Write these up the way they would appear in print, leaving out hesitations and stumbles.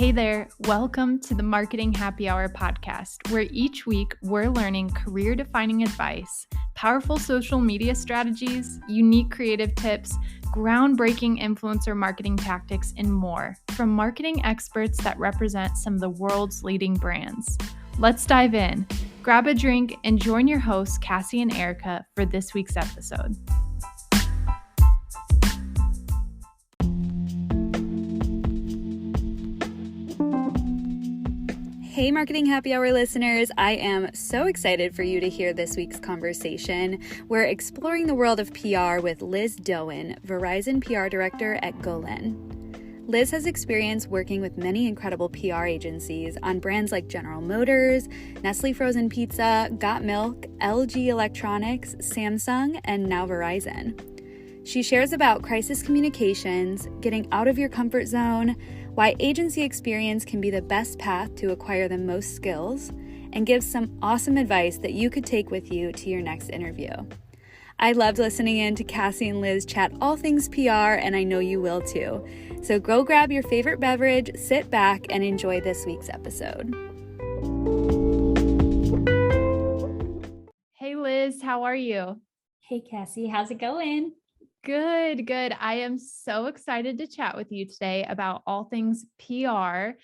Hey there, welcome to the Marketing Happy Hour podcast, where each week we're learning career-defining advice, powerful social media strategies, unique creative tips, groundbreaking influencer marketing tactics, and more from marketing experts that represent some of the world's leading brands. Let's dive in. Grab a drink and join your hosts, Cassie and Erica, for this week's episode. Hey, Marketing Happy Hour listeners. I am so excited for you to hear this week's conversation. We're exploring the world of PR with Liz Dowen, Verizon PR Director at Golin. Liz has experience working with many incredible PR agencies on brands like General Motors, Nestle Frozen Pizza, Got Milk, LG Electronics, Samsung, and now Verizon. She shares about crisis communications, getting out of your comfort zone, why agency experience can be the best path to acquire the most skills, and gives some awesome advice that you could take with you to your next interview. I loved listening in to Cassie and Liz chat all things PR, and I know you will too. So go grab your favorite beverage, sit back, and enjoy this week's episode. Hey Liz, how are you? Hey Cassie, how's it going? Good. I am so excited to chat with you today about all things PR.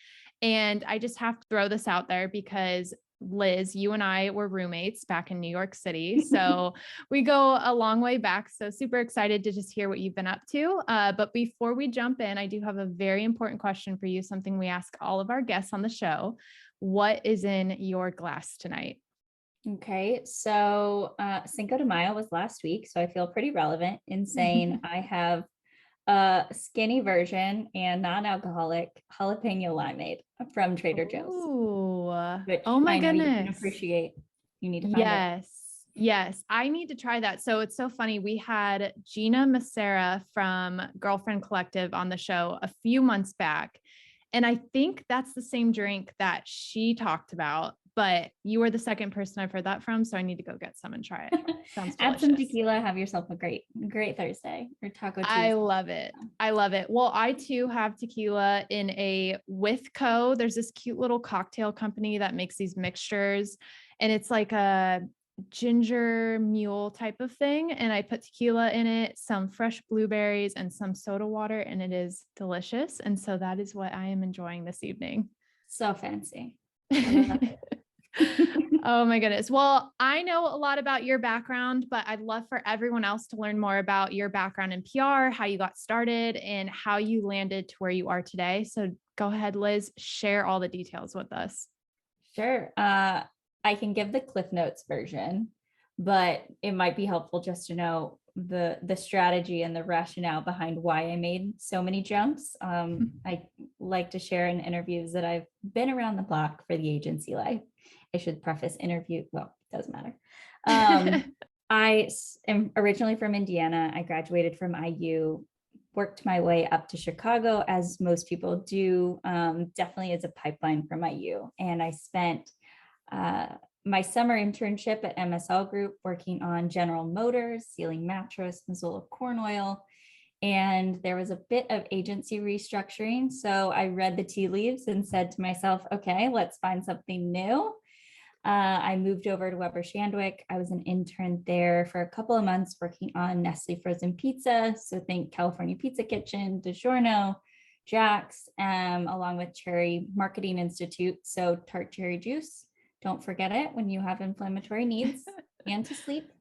And I just have to throw this out there because Liz, you and I were roommates back in New York City. So we go a long way back. So super excited to just hear what you've been up to. But before we jump in, I do have a very important question for you, something we ask all of our guests on the show. What is in your glass tonight? Okay, so Cinco de Mayo was last week, so I feel pretty relevant in saying I have a skinny version and non-alcoholic jalapeno limeade from Trader Joe's. Which oh my goodness. You can appreciate. You need to find it. Yes, I need to try that. So it's so funny. We had Gina Macera from Girlfriend Collective on the show a few months back. And I think that's the same drink that she talked about, but you were the second person I've heard that from. So I need to go get some and try it. Sounds delicious. Add some tequila, have yourself a great Thursday or Taco Tuesday. I love it. Well, I too have tequila in a Withco. There's this cute little cocktail company that makes these mixtures, and it's like a ginger mule type of thing. And I put tequila in it, some fresh blueberries and some soda water, and it is delicious. And so that is what I am enjoying this evening. So fancy. I love it. Oh my goodness. Well, I know a lot about your background, but I'd love for everyone else to learn more about your background in PR, how you got started, and how you landed to where you are today. So go ahead, Liz, share all the details with us. Sure. I can give the Cliff Notes version, but it might be helpful just to know the strategy and the rationale behind why I made so many jumps. I like to share in interviews that I've been around the block for the agency life. I should preface interview. Well, it doesn't matter. I am originally from Indiana. I graduated from IU, worked my way up to Chicago, as most people do, definitely as a pipeline from IU. And I spent my summer internship at MSL Group working on General Motors, Sealing Mattress, Missoula Corn Oil. And there was a bit of agency restructuring. So I read the tea leaves and said to myself, okay, let's find something new. I moved over to Weber Shandwick. I was an intern there for a couple of months working on Nestle Frozen Pizza. So think California Pizza Kitchen, DiGiorno, Jack's, along with Cherry Marketing Institute. So tart cherry juice. Don't forget it when you have inflammatory needs and to sleep.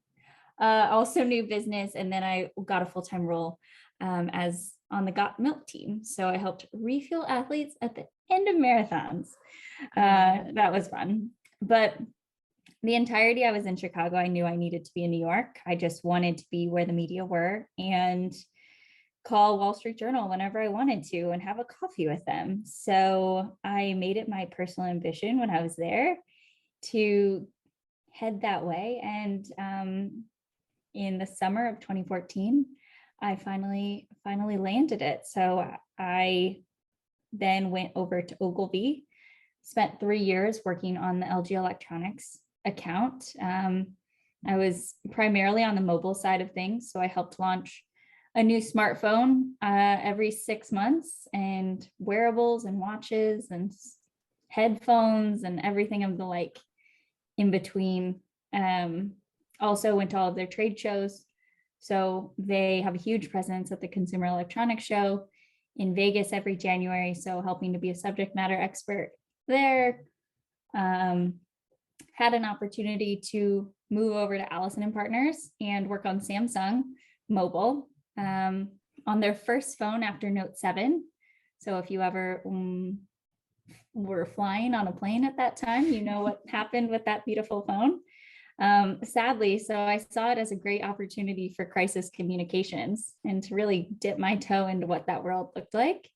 Also new business. And then I got a full-time role as on the Got Milk team. So I helped refuel athletes at the end of marathons. That was fun. But the entirety I was in Chicago, I knew I needed to be in New York. I just wanted to be where the media were and call Wall Street Journal whenever I wanted to and have a coffee with them. So I made it my personal ambition when I was there to head that way. And in the summer of 2014, I finally landed it. So I then went over to Ogilvy, spent 3 years working on the LG Electronics account. I was primarily on the mobile side of things. So I helped launch a new smartphone every 6 months, and wearables and watches and headphones and everything of the like in between. Also went to all of their trade shows. So they have a huge presence at the Consumer Electronics Show in Vegas every January. So helping to be a subject matter expert there. Had an opportunity to move over to Allison and Partners and work on Samsung Mobile on their first phone after Note 7. So if you ever were flying on a plane at that time, you know what happened with that beautiful phone. Sadly, so I saw it as a great opportunity for crisis communications and to really dip my toe into what that world looked like.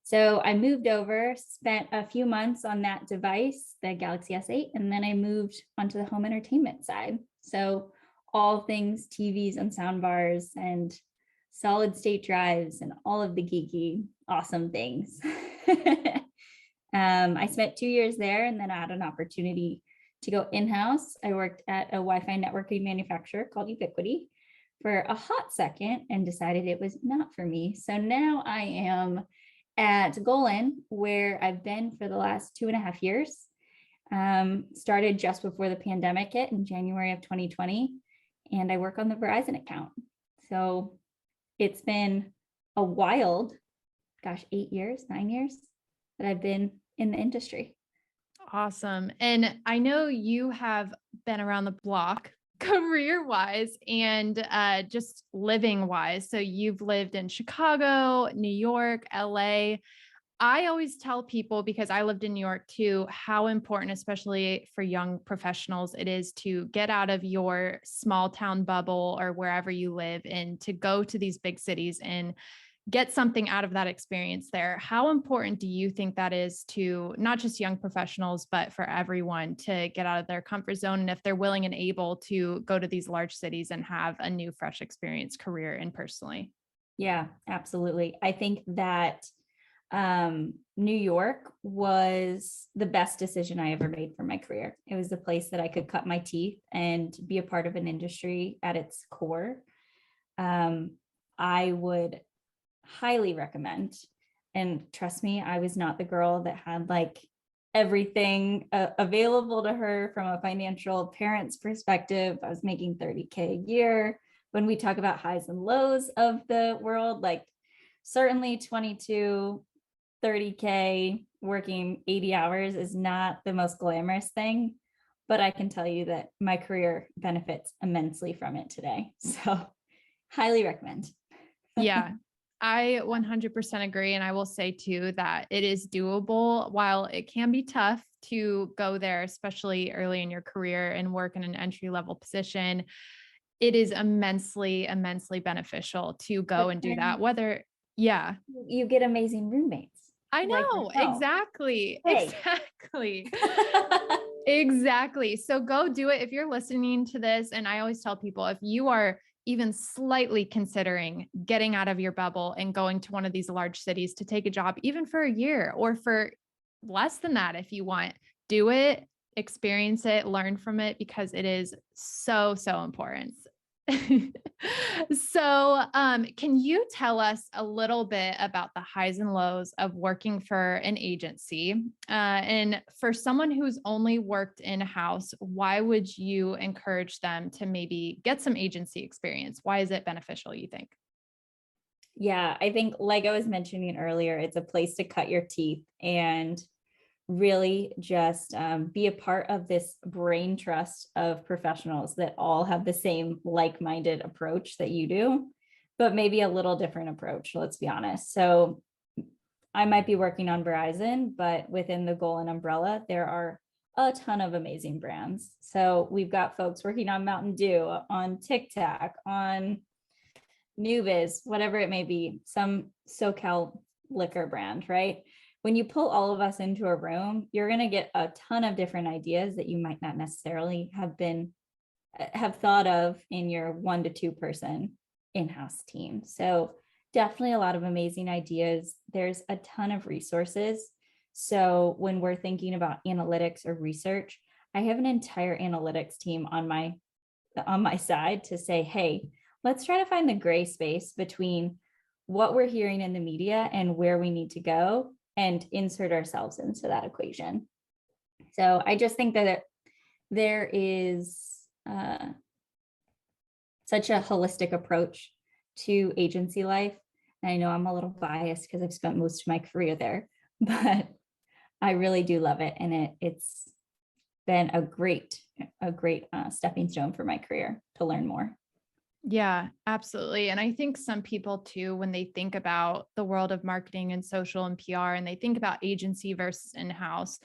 So I moved over, spent a few months on that device, the Galaxy S8, and then I moved onto the home entertainment side. So all things TVs and soundbars and solid state drives and all of the geeky, awesome things. I spent 2 years there, and then I had an opportunity to go in-house. I worked at a Wi-Fi networking manufacturer called Ubiquity for a hot second and decided it was not for me. So now I am at Golin, where I've been for the last 2.5 years. Started just before the pandemic hit in January of 2020, and I work on the Verizon account. So it's been a wild, 9 years that I've been in the industry. Awesome. And I know you have been around the block career-wise and just living-wise. So you've lived in Chicago, New York, LA. I always tell people, because I lived in New York too, how important, especially for young professionals, it is to get out of your small town bubble or wherever you live and to go to these big cities and get something out of that experience there. How important do you think that is to not just young professionals, but for everyone to get out of their comfort zone? And if they're willing and able to go to these large cities and have a new, fresh experience, career and personally? Yeah, absolutely. I think that New York was the best decision I ever made for my career. It was the place that I could cut my teeth and be a part of an industry at its core. I would highly recommend, and trust me, I was not the girl that had like everything available to her from a financial parent's perspective. I was making $30K a year. When we talk about highs and lows of the world, like certainly 22, 30K working 80 hours is not the most glamorous thing, but I can tell you that my career benefits immensely from it today. So highly recommend. Yeah. I 100% agree. And I will say too, that it is doable. While it can be tough to go there, especially early in your career and work in an entry-level position, it is immensely, immensely beneficial to go and do that. Yeah. You get amazing roommates. I know. Like exactly. Hey. Exactly. Exactly. So go do it. If you're listening to this, and I always tell people, if you are even slightly considering getting out of your bubble and going to one of these large cities to take a job, even for a year or for less than that, if you want, do it, experience it, learn from it, because it is so, so important. So, can you tell us a little bit about the highs and lows of working for an agency? And for someone who's only worked in-house, why would you encourage them to maybe get some agency experience? Why is it beneficial, you think? Yeah, I think like I was mentioning earlier, it's a place to cut your teeth and really just be a part of this brain trust of professionals that all have the same like-minded approach that you do, but maybe a little different approach, let's be honest. So I might be working on Verizon, but within the Golin umbrella, there are a ton of amazing brands. So we've got folks working on Mountain Dew, on Tic Tac, on Nubis, whatever it may be, some SoCal liquor brand, right? When you pull all of us into a room, you're going to get a ton of different ideas that you might not necessarily have thought of in your 1 to 2 person in-house team. So definitely a lot of amazing ideas. There's a ton of resources. So when we're thinking about analytics or research, I have an entire analytics team on my side to say, hey, let's try to find the gray space between what we're hearing in the media and where we need to go and insert ourselves into that equation. So I just think that there is such a holistic approach to agency life. And I know I'm a little biased because I've spent most of my career there, but I really do love it. And it's been a great stepping stone for my career to learn more. Yeah, absolutely. And I think some people too, when they think about the world of marketing and social and PR, and they think about agency versus in-house,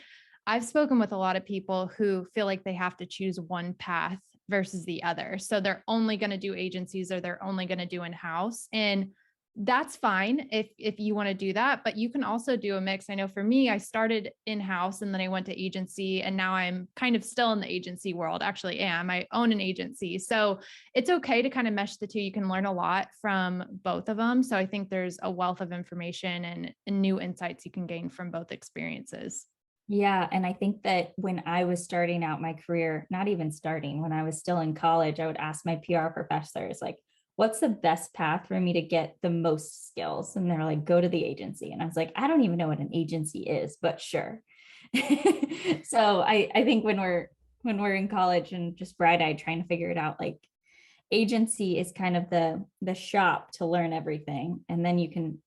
I've spoken with a lot of people who feel like they have to choose one path versus the other. So they're only going to do agencies or they're only going to do in-house. And that's fine if you want to do that, but you can also do a mix. I know for me, I started in-house and then I went to agency, and now I'm kind of still in the agency world. Actually am. I own an agency. So it's okay to kind of mesh the two. You can learn a lot from both of them. So I think there's a wealth of information and new insights you can gain from both experiences. Yeah. And I think that when I was starting out my career, not even starting, when I was still in college, I would ask my PR professors, like, what's the best path for me to get the most skills? And they're like, go to the agency. And I was like, I don't even know what an agency is, but sure. So I think when we're in college and just bright-eyed trying to figure it out, like agency is kind of the shop to learn everything. And then you can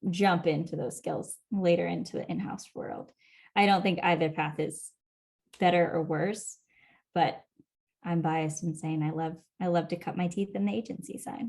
jump into those skills later into the in-house world. I don't think either path is better or worse, but I'm biased in saying I love to cut my teeth in the agency side.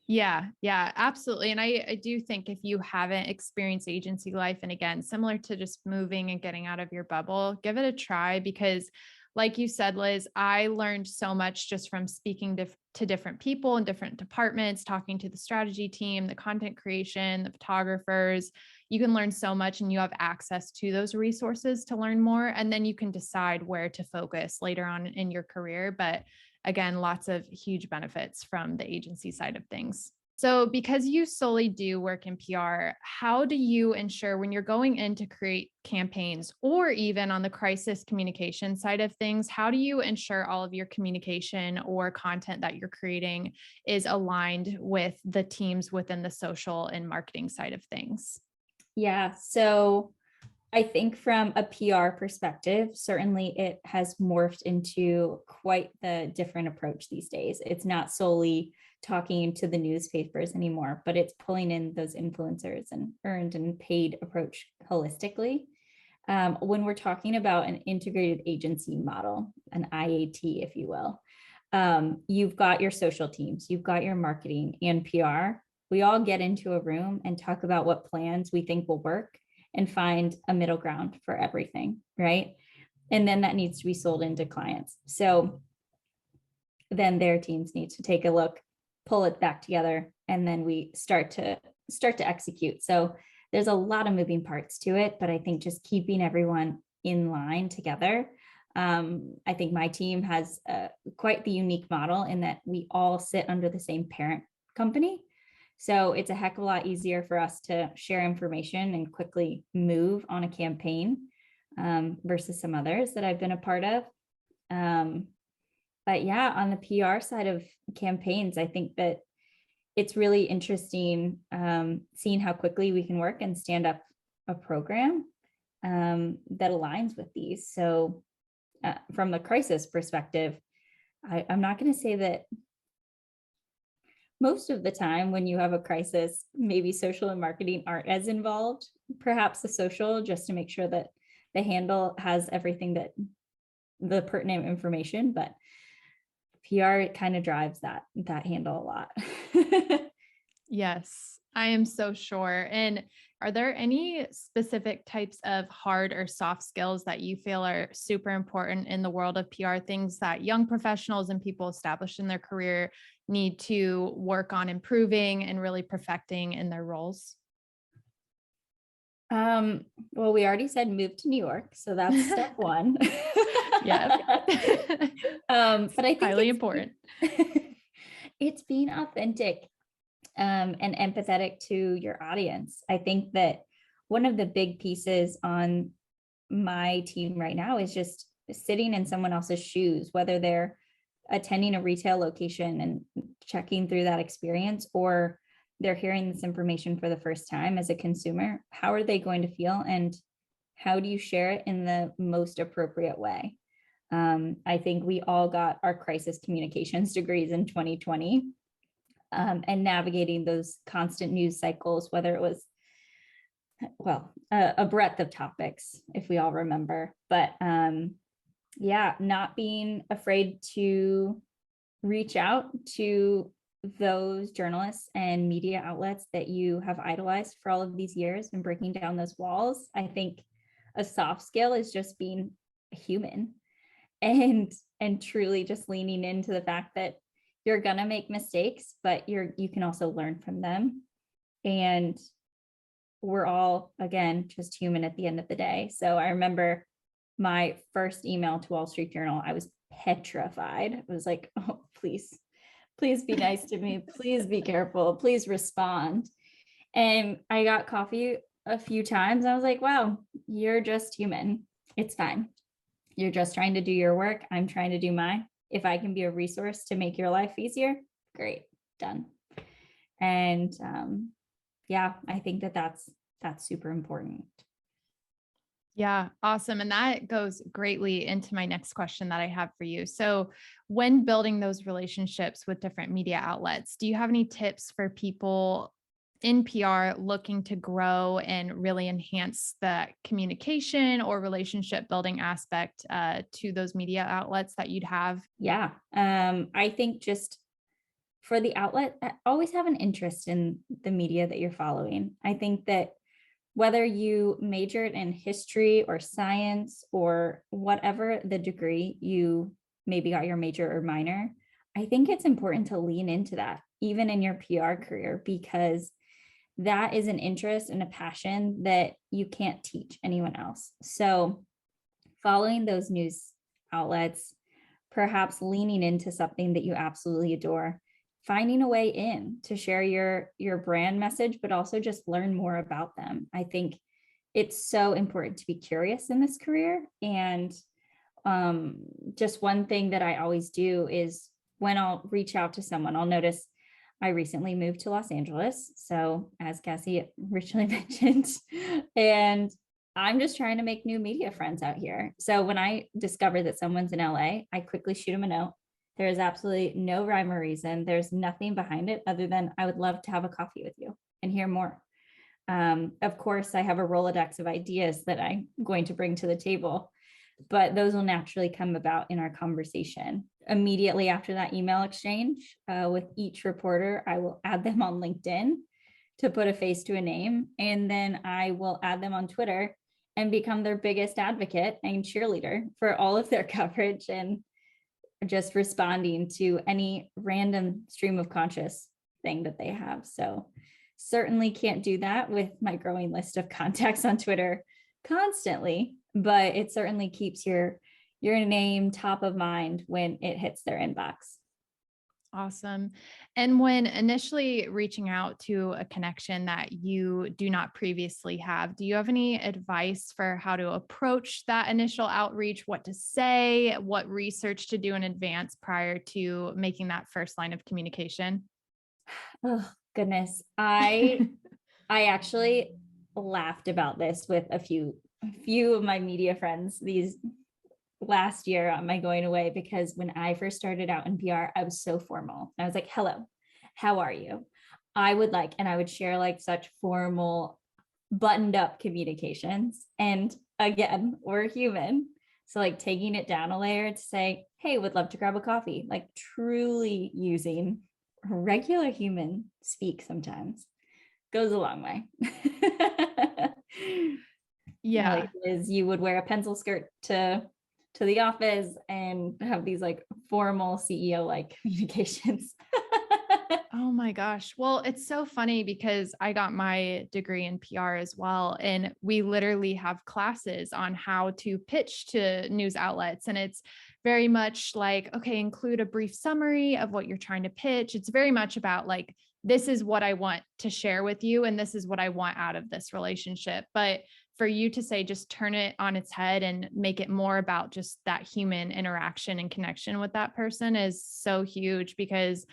Yeah, absolutely. And I do think if you haven't experienced agency life, and again, similar to just moving and getting out of your bubble, give it a try because like you said, Liz, I learned so much just from speaking to different people in different departments, talking to the strategy team, the content creation, the photographers. You can learn so much and you have access to those resources to learn more. And then you can decide where to focus later on in your career. But again, lots of huge benefits from the agency side of things. So because you solely do work in PR, how do you ensure when you're going in to create campaigns or even on the crisis communication side of things, how do you ensure all of your communication or content that you're creating is aligned with the teams within the social and marketing side of things? Yeah, so I think from a PR perspective, certainly it has morphed into quite the different approach these days. It's not solely talking to the newspapers anymore, but it's pulling in those influencers and earned and paid approach holistically. When we're talking about an integrated agency model, an IAT, if you will, you've got your social teams, you've got your marketing and PR. We all get into a room and talk about what plans we think will work and find a middle ground for everything, right? And then that needs to be sold into clients. So then their teams need to take a look, pull it back together, and then we start to execute. So there's a lot of moving parts to it, but I think just keeping everyone in line together. I think my team has quite the unique model in that we all sit under the same parent company. So it's a heck of a lot easier for us to share information and quickly move on a campaign versus some others that I've been a part of. But yeah, on the PR side of campaigns, I think that it's really interesting seeing how quickly we can work and stand up a program that aligns with these. So from the crisis perspective, I'm not going to say that most of the time when you have a crisis, maybe social and marketing aren't as involved, perhaps the social, just to make sure that the handle has everything that the pertinent information, but PR, it kind of drives that handle a lot. Yes, I am so sure. And are there any specific types of hard or soft skills that you feel are super important in the world of PR, things that young professionals and people established in their career need to work on improving and really perfecting in their roles? Well, we already said move to New York, so that's step one. Yeah. But I think highly important. It's being authentic and empathetic to your audience. I think that one of the big pieces on my team right now is just sitting in someone else's shoes, whether they're attending a retail location and checking through that experience, or they're hearing this information for the first time as a consumer, how are they going to feel, and how do you share it in the most appropriate way? I think we all got our crisis communications degrees in 2020, and navigating those constant news cycles, whether it was, well, a breadth of topics, if we all remember, but yeah, not being afraid to reach out to those journalists and media outlets that you have idolized for all of these years and breaking down those walls. I think a soft skill is just being a human and truly just leaning into the fact that you're going to make mistakes, but you can also learn from them. And we're all, again, just human at the end of the day. So I remember my first email to Wall Street Journal, I was petrified. I was like, oh, please be nice to me. Please be careful. Please respond. And I got coffee a few times. I was like, wow, you're just human. It's fine. You're just trying to do your work. I'm trying to do mine. If I can be a resource to make your life easier, great, done. And yeah, I think that's super important. Yeah, awesome. And that goes greatly into my next question that I have for you. So when building those relationships with different media outlets, do you have any tips for people in PR looking to grow and really enhance the communication or relationship building aspect to those media outlets that you'd have? Yeah, I think just for the outlet, always have an interest in the media that you're following. I think that whether you majored in history or science or whatever the degree you maybe got your major or minor, I think it's important to lean into that, even in your PR career, because that is an interest and a passion that you can't teach anyone else. So following those news outlets, perhaps leaning into something that you absolutely adore, finding a way in to share your brand message, but also just learn more about them. I think it's so important to be curious in this career. And just one thing that I always do is when I'll reach out to someone, I'll notice I recently moved to Los Angeles. So as Cassie originally mentioned, and I'm just trying to make new media friends out here. So when I discover that someone's in LA, I quickly shoot them a note. There is absolutely no rhyme or reason. There's nothing behind it other than I would love to have a coffee with you and hear more. Of course, I have a Rolodex of ideas that I'm going to bring to the table, but those will naturally come about in our conversation. Immediately after that email exchange with each reporter, I will add them on LinkedIn to put a face to a name, and then I will add them on Twitter and become their biggest advocate and cheerleader for all of their coverage and just responding to any random stream of conscious thing that they have. So certainly can't do that with my growing list of contacts on Twitter constantly, but it certainly keeps your name top of mind when it hits their inbox. Awesome. And when initially reaching out to a connection that you do not previously have, do you have any advice for how to approach that initial outreach, what to say, what research to do in advance prior to making that first line of communication? Oh, goodness. I actually laughed about this with a few of my media friends these last year on my going away, because when I first started out in PR, I was so formal. I was like, hello, how are you? I would share like such formal, buttoned up communications. And again, we're human. So like taking it down a layer to say, hey, would love to grab a coffee, like truly using regular human speak sometimes goes a long way. Yeah. Like, Liz, you would wear a pencil skirt to the office and have these like formal CEO like communications. Oh my gosh. Well, it's so funny because I got my degree in PR as well. And we literally have classes on how to pitch to news outlets. And it's very much like, okay, include a brief summary of what you're trying to pitch. It's very much about like, this is what I want to share with you, and this is what I want out of this relationship. But for you to say, just turn it on its head and make it more about just that human interaction and connection with that person is so huge, because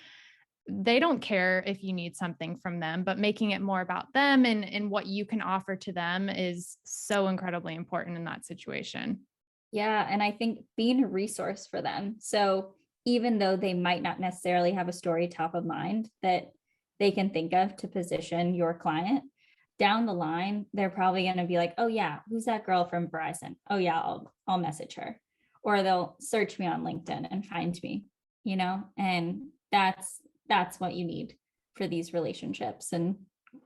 they don't care if you need something from them, but making it more about them and what you can offer to them is so incredibly important in that situation. Yeah. And I think being a resource for them. So even though they might not necessarily have a story top of mind that they can think of to position your client, down the line, they're probably going to be like, oh yeah, who's that girl from Verizon? Oh yeah, I'll message her. Or they'll search me on LinkedIn and find me, and that's what you need for these relationships and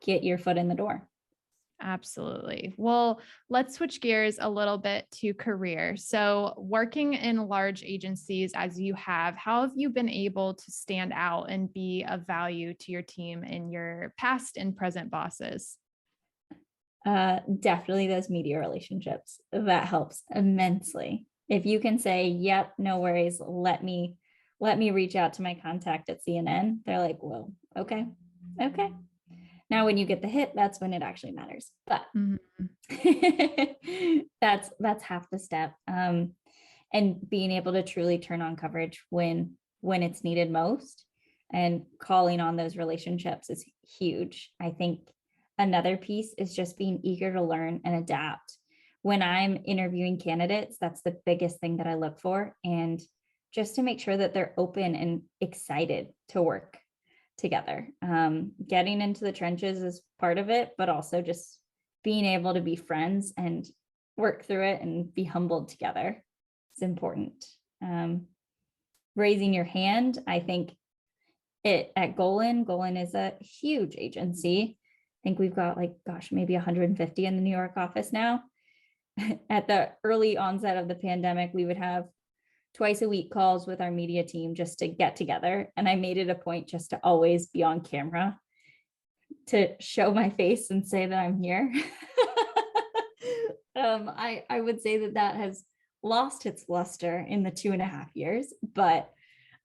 get your foot in the door. Absolutely. Well, let's switch gears a little bit to career. So, working in large agencies as you have, how have you been able to stand out and be of value to your team and your past and present bosses? Definitely those media relationships. That helps immensely. If you can say, yep, no worries, let me reach out to my contact at CNN. They're like, whoa, okay. Now, when you get the hit, that's when it actually matters. But that's half the step. And being able to truly turn on coverage when it's needed most, and calling on those relationships is huge. I think another piece is just being eager to learn and adapt. When I'm interviewing candidates, that's the biggest thing that I look for. And just to make sure that they're open and excited to work together. Getting into the trenches is part of it, but also just being able to be friends and work through it and be humbled together is important. Raising your hand, I think at Golin is a huge agency. I think we've got maybe 150 in the New York office now. At the early onset of the pandemic, we would have twice a week calls with our media team just to get together. And I made it a point just to always be on camera to show my face and say that I'm here. I would say that has lost its luster in the 2.5 years, but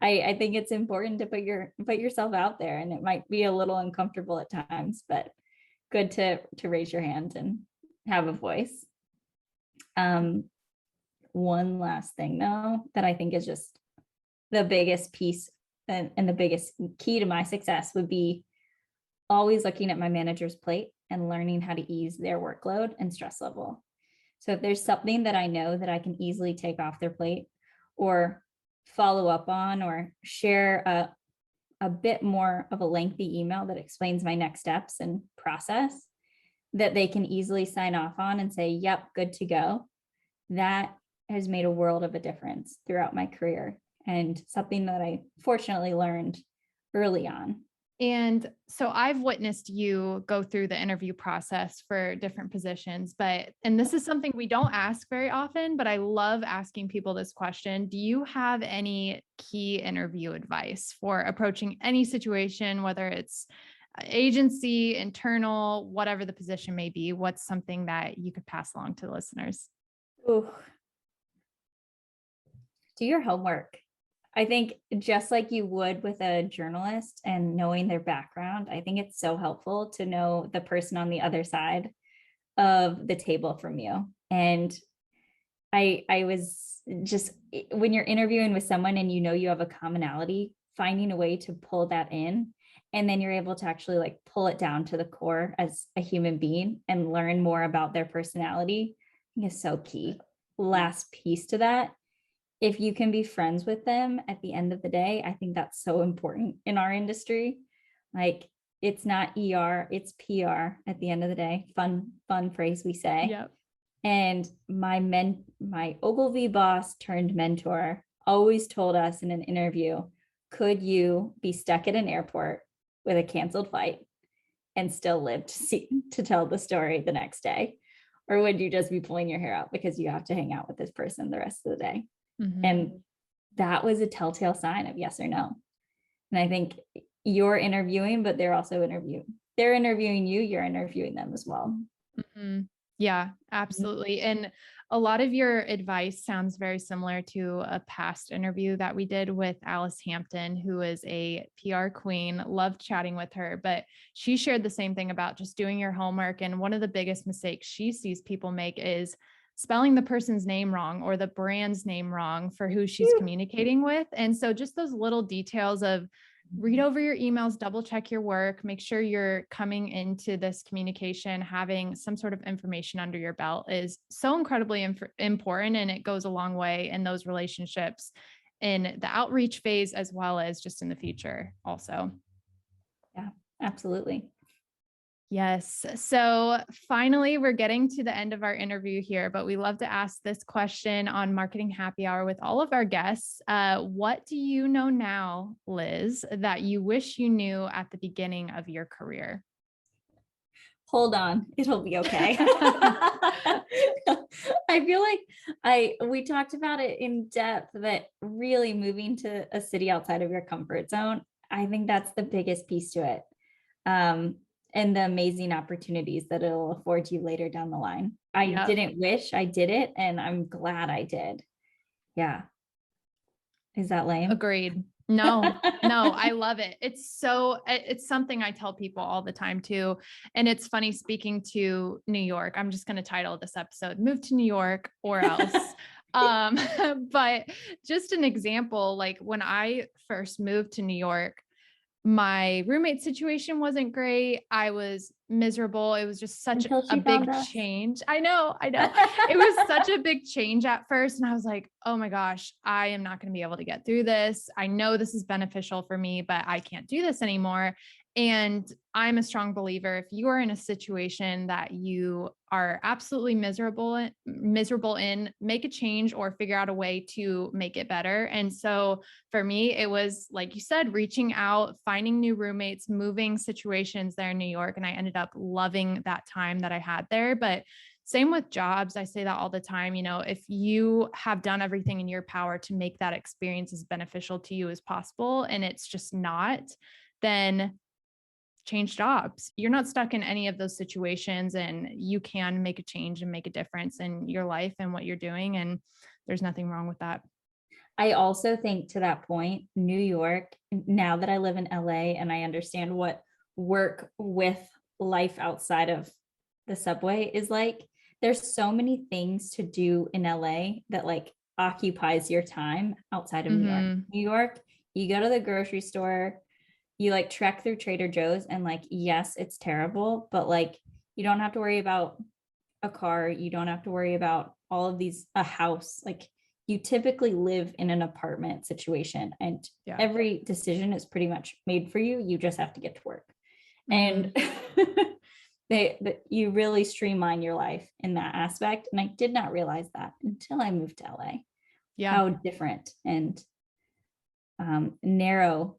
I think it's important to put yourself out there, and it might be a little uncomfortable at times, but good to raise your hand and have a voice. One last thing though, that I think is just the biggest piece and the biggest key to my success would be always looking at my manager's plate and learning how to ease their workload and stress level. So if there's something that I know that I can easily take off their plate or follow up on or share a bit more of a lengthy email that explains my next steps and process that they can easily sign off on and say, yep, good to go, that has made a world of a difference throughout my career, and something that I fortunately learned early on. And so I've witnessed you go through the interview process for different positions, and this is something we don't ask very often, but I love asking people this question. Do you have any key interview advice for approaching any situation, whether it's agency, internal, whatever the position may be? What's something that you could pass along to the listeners? Ooh. Do your homework. I think just like you would with a journalist and knowing their background, I think it's so helpful to know the person on the other side of the table from you. And I was just, when you're interviewing with someone and you have a commonality, finding a way to pull that in, and then you're able to actually pull it down to the core as a human being and learn more about their personality, I think is so key. Last piece to that, if you can be friends with them at the end of the day, I think that's so important in our industry. It's not ER, it's PR at the end of the day. Fun phrase we say. Yep. And my Ogilvy boss turned mentor always told us in an interview, could you be stuck at an airport with a canceled flight and still live to tell the story the next day? Or would you just be pulling your hair out because you have to hang out with this person the rest of the day? Mm-hmm. And that was a telltale sign of yes or no. And I think you're interviewing, but they're also they're interviewing you, you're interviewing them as well. Mm-hmm. Yeah, absolutely. And a lot of your advice sounds very similar to a past interview that we did with Alice Hampton, who is a PR queen. Loved chatting with her, but she shared the same thing about just doing your homework. And one of the biggest mistakes she sees people make is spelling the person's name wrong or the brand's name wrong for who she's communicating with. And so just those little details of read over your emails, double check your work, make sure you're coming into this communication, having some sort of information under your belt is so incredibly important. And it goes a long way in those relationships in the outreach phase, as well as just in the future also. Yeah, absolutely. Yes. So finally, we're getting to the end of our interview here, but we love to ask this question on Marketing Happy Hour with all of our guests. What do you know now, Liz, that you wish you knew at the beginning of your career? Hold on, it'll be okay. I feel like we talked about it in depth, that really moving to a city outside of your comfort zone, I think that's the biggest piece to it. And the amazing opportunities that it'll afford you later down the line. I didn't wish I did it, and I'm glad I did. Yeah. Is that lame? Agreed. No, I love it. It's something I tell people all the time too. And it's funny, speaking to New York, I'm just going to title this episode, Move to New York or Else. But just an example, like when I first moved to New York, my roommate situation wasn't great. I was miserable. It was just such a big change. I know. It was such a big change at first. And I was like, oh my gosh, I am not going to be able to get through this. I know this is beneficial for me, but I can't do this anymore. And I'm a strong believer, if you are in a situation that you are absolutely miserable in, make a change or figure out a way to make it better. And so for me, it was, like you said, reaching out, finding new roommates, moving situations there in New York. And I ended up loving that time that I had there. But same with jobs. I say that all the time. You know, if you have done everything in your power to make that experience as beneficial to you as possible, and it's just not, then change jobs. You're not stuck in any of those situations, and you can make a change and make a difference in your life and what you're doing. And there's nothing wrong with that. I also think, to that point, New York, now that I live in LA and I understand what work with life outside of the subway is like, there's so many things to do in LA that like occupies your time outside of New York. New York, you go to the grocery store, you like trek through Trader Joe's, and like, yes, it's terrible, but like, you don't have to worry about a car. You don't have to worry about all of these, a house. Like, you typically live in an apartment situation, and every decision is pretty much made for you. You just have to get to work. And you really streamline your life in that aspect. And I did not realize that until I moved to LA, how different and narrow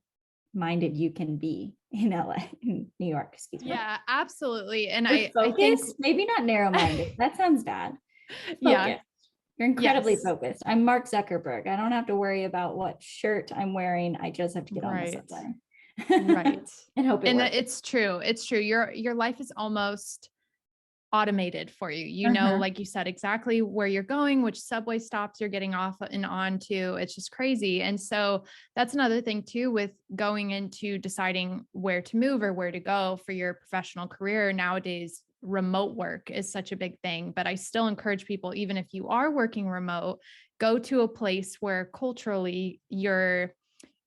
minded you can be in LA, in New York, excuse me. Yeah, absolutely. And I think maybe not narrow minded. That sounds bad. Focused. You're incredibly focused. I'm Mark Zuckerberg. I don't have to worry about what shirt I'm wearing. I just have to get on the subway. Right. And hope it works. It's true. It's true. Your life is almost automated for you. You know, like you said, exactly where you're going, which subway stops you're getting off and on to. It's just crazy. And so that's another thing too, with going into deciding where to move or where to go for your professional career. Nowadays, remote work is such a big thing, but I still encourage people, even if you are working remote, go to a place where culturally your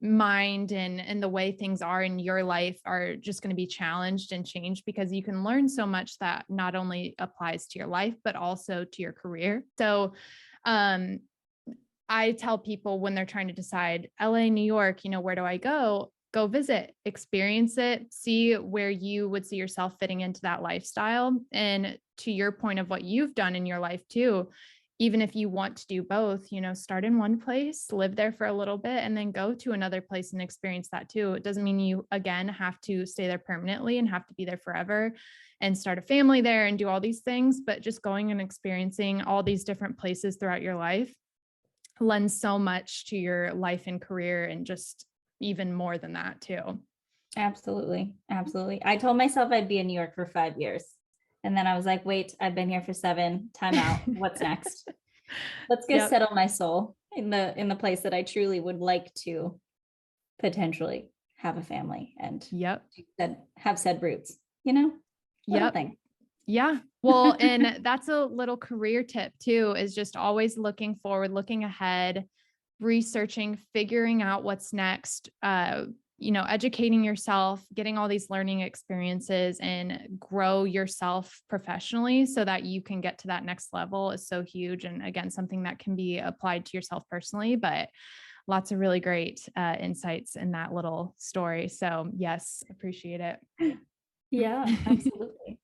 mind and the way things are in your life are just going to be challenged and changed, because you can learn so much that not only applies to your life, but also to your career. So, I tell people when they're trying to decide LA, New York, you know, where do I go? Go visit, experience it, see where you would see yourself fitting into that lifestyle. And to your point of what you've done in your life too, even if you want to do both, you know, start in one place, live there for a little bit, and then go to another place and experience that too. It doesn't mean you, again, have to stay there permanently and have to be there forever and start a family there and do all these things, but just going and experiencing all these different places throughout your life lends so much to your life and career, and just even more than that too. Absolutely. Absolutely. I told myself I'd be in New York for 5 years. And then I was like, wait, I've been here for 7, time out. What's next? Let's go Yep. settle my soul in the place that I truly would like to potentially have a family and Yep. have said roots, little Yep. thing. Yeah. Well, and that's a little career tip too, is just always looking forward, looking ahead, researching, figuring out what's next, educating yourself, getting all these learning experiences and grow yourself professionally so that you can get to that next level is so huge. And again, something that can be applied to yourself personally, but lots of really great insights in that little story. So yes, appreciate it. Yeah, absolutely.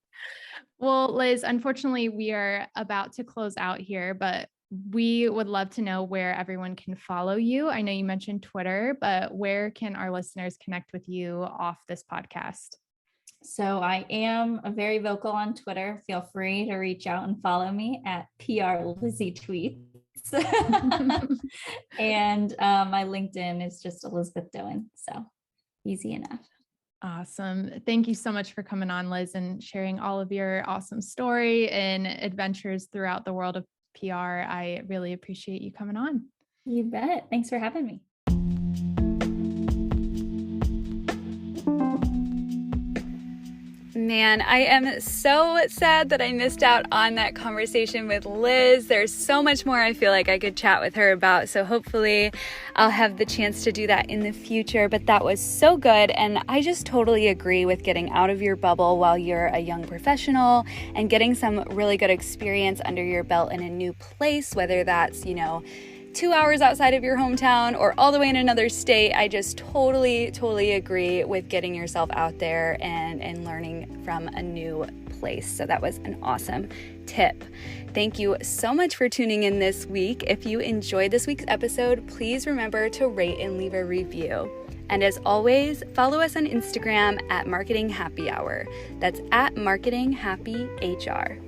Well, Liz, unfortunately, we are about to close out here, but we would love to know where everyone can follow you. I know you mentioned Twitter, but where can our listeners connect with you off this podcast? So I am very vocal on Twitter. Feel free to reach out and follow me at PR Lizzie Tweets. And my LinkedIn is just Elizabeth Dowen. So easy enough. Awesome. Thank you so much for coming on, Liz, and sharing all of your awesome story and adventures throughout the world of PR. I really appreciate you coming on. You bet. Thanks for having me. Man, I am so sad that I missed out on that conversation with Liz. There's so much more I feel like I could chat with her about, so hopefully I'll have the chance to do that in the future, but that was so good, and I just totally agree with getting out of your bubble while you're a young professional and getting some really good experience under your belt in a new place, whether that's, 2 hours outside of your hometown or all the way in another state. I just totally agree with getting yourself out there and learning from a new place. So that was an awesome tip. Thank you so much for tuning in this week. If you enjoyed this week's episode, please remember to rate and leave a review. And as always, follow us on Instagram at Marketing Happy Hour. That's at Marketing Happy HR.